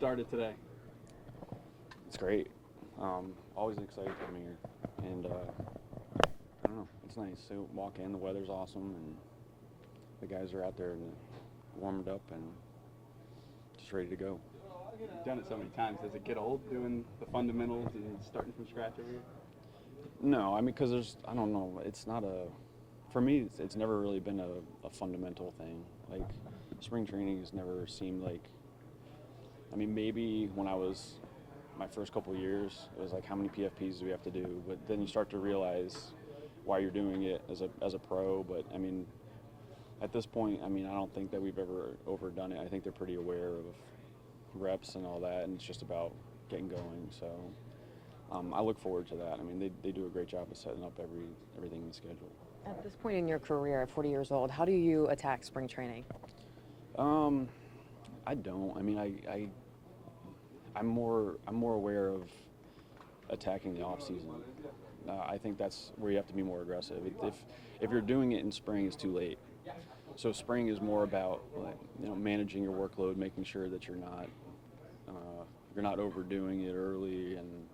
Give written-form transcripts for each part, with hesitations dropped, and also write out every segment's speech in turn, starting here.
started today? It's great. Always excited coming here, and I don't know, it's nice. So walk in, the weather's awesome, and the guys are out there and warmed up and just ready to go. You've done it so many times. Does it get old doing the fundamentals and starting from scratch every year? No, I mean, because I don't know, it's not for me, it's never really been a fundamental thing. Like, spring training has never seemed like, I mean, maybe when I was my first couple of years, it was like, how many PFPs do we have to do? But then you start to realize why you're doing it as a pro. But I mean, at this point, I mean, I don't think that we've ever overdone it. I think they're pretty aware of reps and all that, and it's just about getting going. So I look forward to that. I mean, they do a great job of setting up everything in the schedule. At this point in your career, at 40 years old, how do you attack spring training? I don't. I mean, I'm more aware of attacking the off season. I think that's where you have to be more aggressive. If you're doing it in spring, it's too late. So spring is more about, like, managing your workload, making sure that you're not overdoing it early, and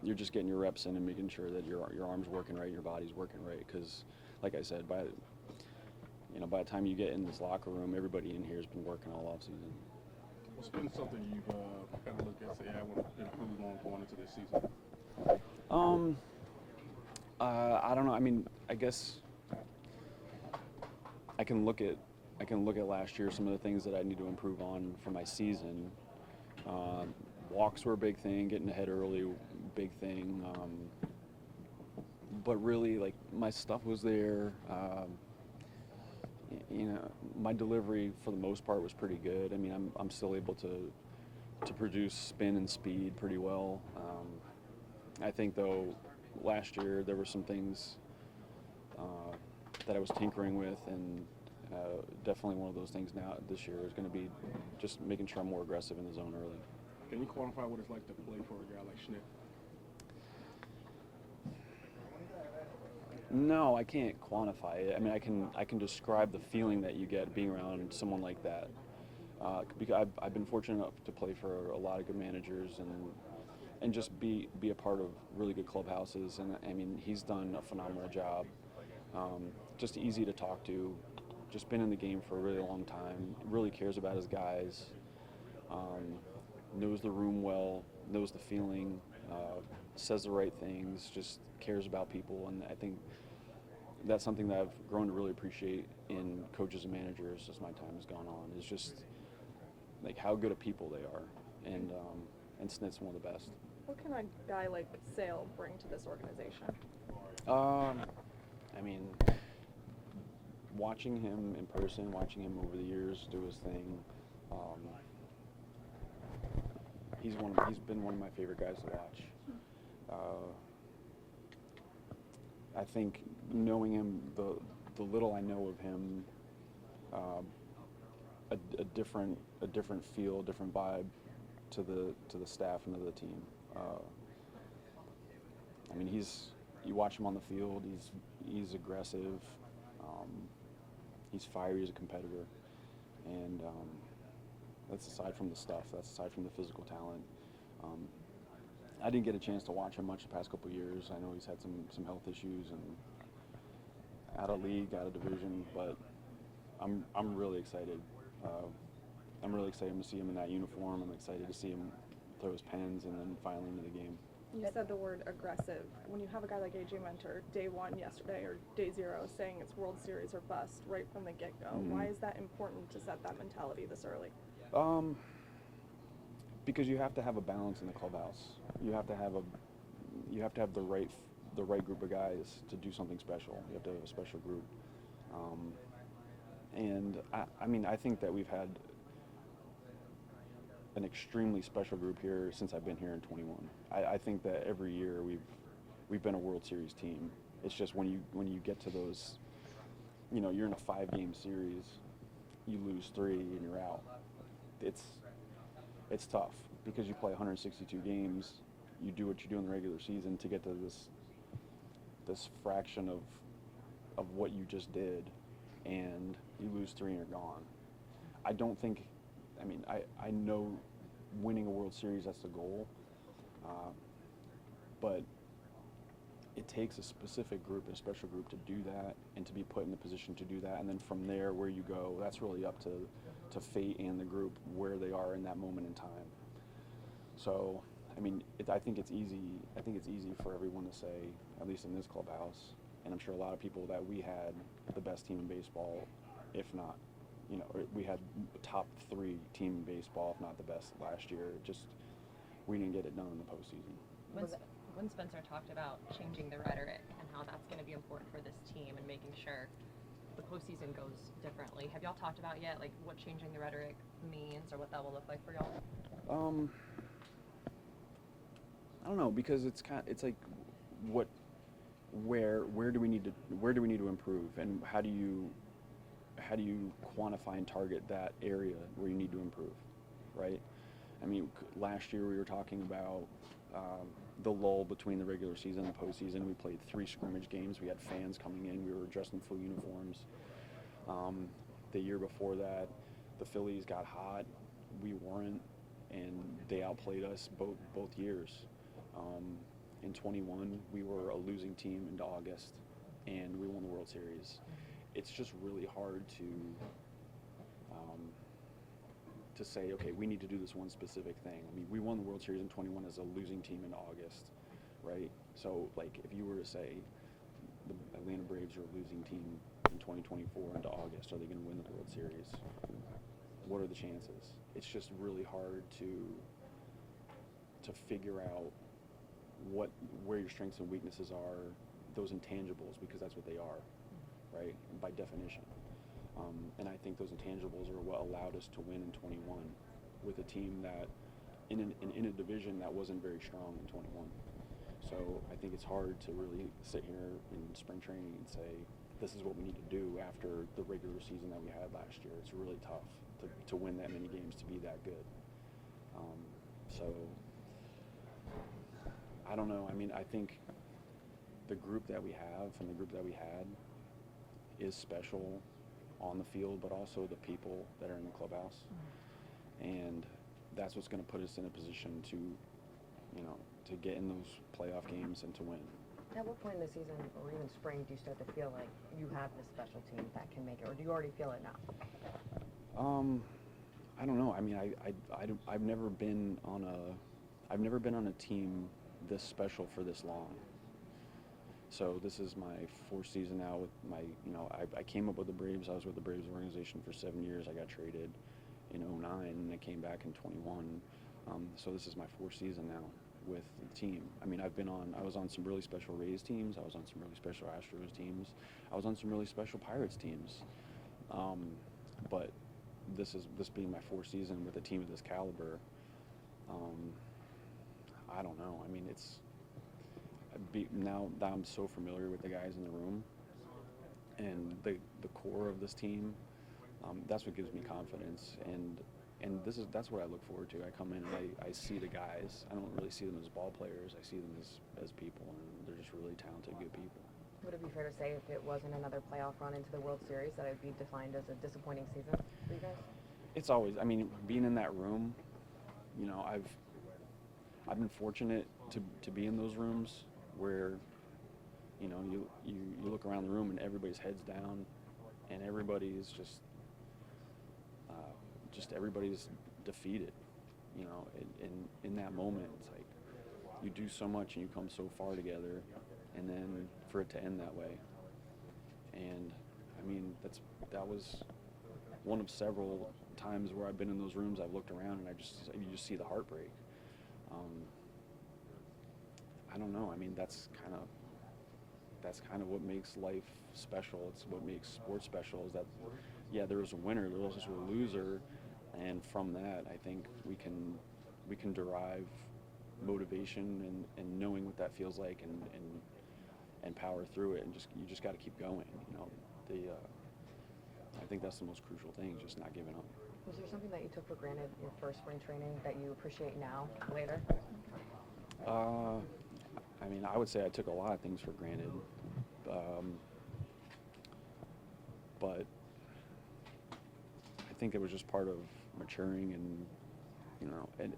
you're just getting your reps in and making sure that your arm's working right, your body's working right. Because, like I said, by the time you get in this locker room, everybody in here has been working all off season. What's been something you've kind of looked at and say, I want to improve on going into this season? I don't know. I mean, I guess I can look at last year, some of the things that I need to improve on for my season. Walks were a big thing, getting ahead early, big thing. But really, like, my stuff was there. My delivery for the most part was pretty good. I mean, I'm still able to produce spin and speed pretty well. I think, though, last year there were some things that I was tinkering with, and definitely one of those things now this year is going to be just making sure I'm more aggressive in the zone early. Can you quantify what it's like to play for a guy like Schnitt? No, I can't quantify it. I mean, I can describe the feeling that you get being around someone like that. Because I've been fortunate enough to play for a lot of good managers and just be a part of really good clubhouses. And I mean, he's done a phenomenal job. Just easy to talk to. Just been in the game for a really long time. Really cares about his guys. Knows the room well. Knows the feeling. Says the right things. Just cares about people. And I think that's something that I've grown to really appreciate in coaches and managers as my time has gone on. Is just like how good of people they are, and Snit's one of the best. What can a guy like Sale bring to this organization? I mean, watching him in person, watching him over the years do his thing, he's been one of my favorite guys to watch. I think knowing him, the little I know of him, a different feel, different vibe to the staff and to the team. I mean, you watch him on the field. He's aggressive. He's fiery as a competitor, and that's aside from the stuff. That's aside from the physical talent. I didn't get a chance to watch him much the past couple of years. I know he's had some health issues and out of league, out of division, but I'm really excited. I'm really excited to see him in that uniform. I'm excited to see him throw his pens and then finally into the game. You said the word aggressive. When you have a guy like A.J. Mentor, day one yesterday or day zero, saying it's World Series or bust right from the get-go, why is that important to set that mentality this early? Because you have to have a balance in the clubhouse. You have to have the right group of guys to do something special. You have to have a special group. And I mean, I think that we've had an extremely special group here since I've been here in 21. I think that every year we've been a World Series team. It's just when you get to those, you're in a 5-game series, you lose 3 and you're out. It's tough because you play 162 games. You do what you do in the regular season to get to this fraction of what you just did, and you lose 3 and you're gone. I don't think I mean, I know winning a World Series, that's the goal. But it takes a specific group, a special group to do that and to be put in the position to do that. And then from there, where you go, that's really up to fate and the group where they are in that moment in time. So, I mean, I think it's easy. I think it's easy for everyone to say, at least in this clubhouse, and I'm sure a lot of people, that we had the best team in baseball, if not, you know, we had top 3 team in baseball, if not the best last year. Just we didn't get it done in the postseason. When Spencer talked about changing the rhetoric and how that's going to be important for this team and making sure the postseason goes differently, have y'all talked about yet, like, what changing the rhetoric means or what that will look like for y'all? I don't know, because it's like where do we need to improve, and how do you quantify and target that area where you need to improve, right? I mean, last year we were talking about the lull between the regular season and the postseason. We played 3 scrimmage games. We had fans coming in. We were dressed in full uniforms. The year before that, the Phillies got hot. We weren't, and they outplayed us both years. In 21, we were a losing team into August, and we won the World Series. It's just really hard to say, okay, we need to do this one specific thing. I mean, we won the World Series in 21 as a losing team in August, right? So, like, if you were to say the Atlanta Braves are a losing team in 2024 into August, are they going to win the World Series? What are the chances? It's just really hard to figure out where your strengths and weaknesses are, those intangibles, because that's what they are, right? By definition. And I think those intangibles are what allowed us to win in 21 with a team that in a division that wasn't very strong in 21. So I think it's hard to really sit here in spring training and say, this is what we need to do after the regular season that we had last year. It's really tough to win that many games, to be that good. So I don't know. I mean, I think the group that we have and the group that we had is special on the field, but also the people that are in the clubhouse. And that's what's going to put us in a position to, you know, to get in those playoff games and to win. At what point in the season or even spring do you start to feel like you have this special team that can make it, or do you already feel it now? I don't know. I mean, I've never been on a team this special for this long. So this is my 4th season now with I came up with the Braves. I was with the Braves organization for 7 years. I got traded in 09 and I came back in 21. So this is my 4th season now with the team. I mean, I was on some really special Rays teams. I was on some really special Astros teams. I was on some really special Pirates teams. But this being my 4th season with a team of this caliber, I don't know. I mean, now that I'm so familiar with the guys in the room and the core of this team, that's what gives me confidence. And that's what I look forward to. I come in and I see the guys. I don't really see them as ball players. I see them as people, and they're just really talented, good people. Would it be fair to say if it wasn't another playoff run into the World Series that it would be defined as a disappointing season for you guys? It's always, I mean, being in that room, you know, I've been fortunate to be in those rooms where, you know, you look around the room and everybody's heads down and everybody's just everybody's defeated, you know. In that moment, it's like you do so much and you come so far together, and then for it to end that way. And I mean, that was one of several times where I've been in those rooms. I've looked around and you just see the heartbreak. I don't know. I mean, that's kind of what makes life special. It's what makes sports special, is that, yeah, there was a winner, there was also a loser, and from that, I think we can derive motivation and knowing what that feels like and power through it, and you just got to keep going. You know, I think that's the most crucial thing, just not giving up. Was there something that you took for granted your first spring training that you appreciate now, later? I mean, I would say I took a lot of things for granted, but I think it was just part of maturing, and and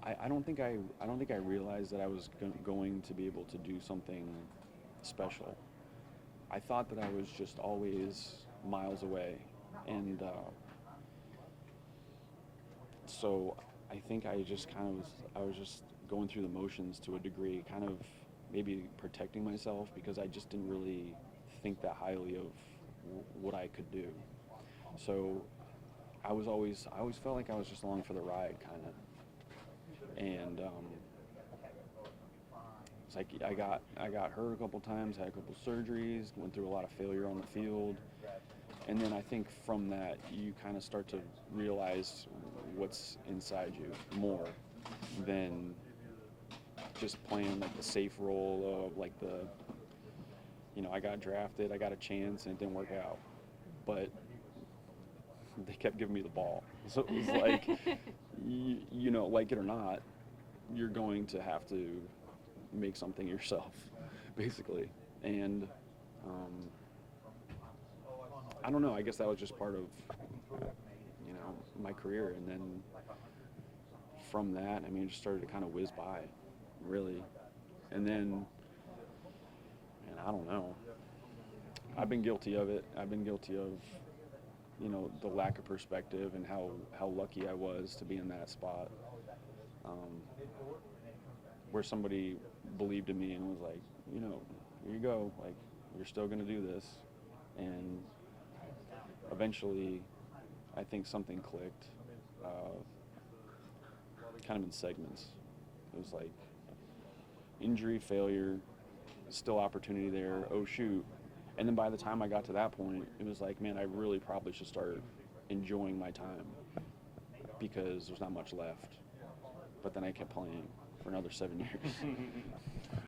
I don't think I realized that I was going to be able to do something special. I thought that I was just always miles away, and so I think I was just going through the motions to a degree, kind of maybe protecting myself, because I just didn't really think that highly of what I could do. So I always felt like I was just along for the ride, kind of. And it's like I got hurt a couple times, had a couple surgeries, went through a lot of failure on the field, and then I think from that you kind of start to realize what's inside you more than just playing like the safe role of like the, I got drafted, I got a chance, and it didn't work out, but they kept giving me the ball. So it was like, like it or not, you're going to have to make something yourself, basically. And I don't know, I guess that was just part of, my career. And then from that, it just started to kind of whiz by, really. And then, I don't know, I've been guilty of it. I've been guilty of, the lack of perspective, and how lucky I was to be in that spot, where somebody believed in me and was like, here you go, like, you're still going to do this. And eventually, I think something clicked, kind of in segments. It was like injury, failure, still opportunity there, oh shoot. And then by the time I got to that point, it was like, man, I really probably should start enjoying my time, because there's not much left. But then I kept playing for another 7 years.